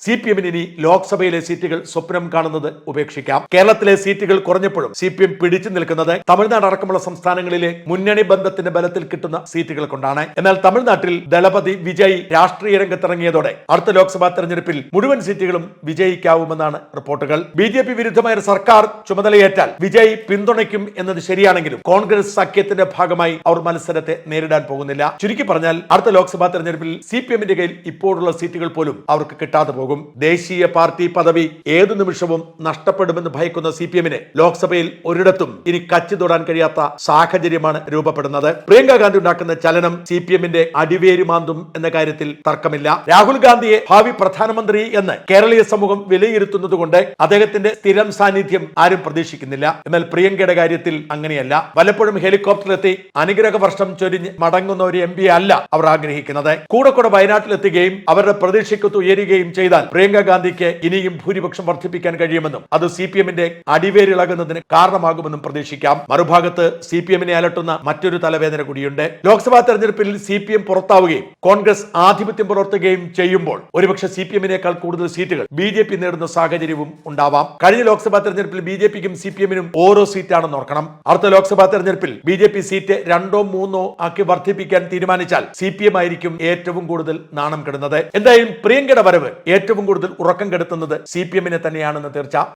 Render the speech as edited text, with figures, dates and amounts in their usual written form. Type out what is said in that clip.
CPM-ന് ഇനി ലോക്സഭയിലെ സീറ്റുകൾ സ്വപ്നം കാണുന്നത് ഉപേക്ഷിക്കാം. കേരളത്തിലെ സീറ്റുകൾ കുറഞ്ഞപ്പോഴും CPM പിടിച്ചു നിൽക്കുന്നത് തമിഴ്നാട് അടക്കമുള്ള സംസ്ഥാനങ്ങളിലെ മുന്നണി ബന്ധത്തിന്റെ ബലത്തിൽ കിട്ടുന്ന സീറ്റുകൾ കൊണ്ടാണ്. എന്നാൽ തമിഴ്നാട്ടിൽ ദളപതി വിജയ് രാഷ്ട്രീയ രംഗത്തിറങ്ങിയതോടെ അടുത്ത ലോക്സഭാ തെരഞ്ഞെടുപ്പിൽ മുഴുവൻ സീറ്റുകളും വിജയിക്കാവുമെന്നാണ് റിപ്പോർട്ടുകൾ. BJP വിരുദ്ധമായ സർക്കാർ ചുമതലയേറ്റാൽ വിജയ് പിന്തുണയ്ക്കും എന്നത് ശരിയാണെങ്കിലും കോൺഗ്രസ് സഖ്യത്തിന്റെ ഭാഗമായി അവർ മത്സരത്തെ നേരിടാൻ പോകുന്നില്ല. ചുരുക്കി പറഞ്ഞാൽ അടുത്ത ലോക്സഭാ തെരഞ്ഞെടുപ്പിൽ CPM-ന്റെ കയ്യിൽ ഇപ്പോഴുള്ള സീറ്റുകൾ പോലും അവർക്ക് കിട്ടാതെ പോകും. ദേശീയ പാർട്ടി പദവി ഏതു നിമിഷവും നഷ്ടപ്പെടുമെന്ന് ഭയക്കുന്ന CPM-ന് ലോക്സഭയിൽ ഒരിടത്തും ഇനി കച്ചി തൊടാൻ കഴിയാത്ത സാഹചര്യമാണ് രൂപപ്പെടുന്നത്. പ്രിയങ്ക ഗാന്ധി ഉണ്ടാക്കുന്ന ചലനം CPM-ന്റെ അടിവേര് മാന്തും എന്ന കാര്യത്തിൽ തർക്കമില്ല. രാഹുൽ ഗാന്ധിയെ ഭാവി പ്രധാനമന്ത്രി എന്ന് കേരളീയ സമൂഹം വിലയിരുത്തുന്നത് കൊണ്ട് അദ്ദേഹത്തിന്റെ സ്ഥിരം സാന്നിധ്യം ആരും പ്രതീക്ഷിക്കുന്നില്ല. എന്നാൽ പ്രിയങ്കയുടെ കാര്യത്തിൽ അങ്ങനെയല്ല. വല്ലപ്പോഴും ഹെലികോപ്റ്ററിലെത്തി അനുഗ്രഹ വർഷം ചൊരിഞ്ഞ് മടങ്ങുന്ന ഒരു MP അല്ല അവർ ആഗ്രഹിക്കുന്നത്. കൂടെ വയനാട്ടിലെത്തുകയും അവരുടെ പ്രതീക്ഷയ്ക്കൊത്ത് ഉയരുകയും ചെയ്താൽ പ്രിയങ്ക ഗാന്ധിക്ക് ഇനിയും ഭൂരിപക്ഷം വർദ്ധിപ്പിക്കാൻ കഴിയുമെന്നും അത് CPM-ന്റെ അടിവേരിളകുന്നതിന് കാരണമാകുമെന്നും പ്രതീക്ഷിക്കാം. മറുഭാഗത്ത് CPM-നെ അലട്ടുന്ന മറ്റൊരു തലവേദന കൂടിയുണ്ട്. ലോക്സഭാ തെരഞ്ഞെടുപ്പിൽ CPM പുറത്താവുകയും കോൺഗ്രസ് ആധിപത്യം പുലർത്തുകയും ചെയ്യുമ്പോൾ ഒരുപക്ഷെ CPM-നേക്കാൾ കൂടുതൽ സീറ്റുകൾ BJP നേടുന്ന സാഹചര്യവും ഉണ്ടാവാം. കഴിഞ്ഞ ലോക്സഭാ തെരഞ്ഞെടുപ്പിൽ BJP-ക്കും CPM-നും ഓരോ സീറ്റാണെന്ന് ഓർക്കണം. അടുത്ത ലോക്സഭാ തെരഞ്ഞെടുപ്പിൽ BJP സീറ്റ് 2ഓ 3ഓ ആക്കി വർദ്ധിപ്പിക്കാൻ തീരുമാനിച്ചാൽ CPM ആയിരിക്കും ഏറ്റവും കൂടുതൽ നാണം കെടുന്നത്. എന്തായാലും പ്രിയങ്കയുടെ വരവ് ഏറ്റവും കൂടുതൽ ഉറക്കം കെടുത്തുന്നത് CPM-നെ തന്നെയാണെന്ന് തീർച്ച.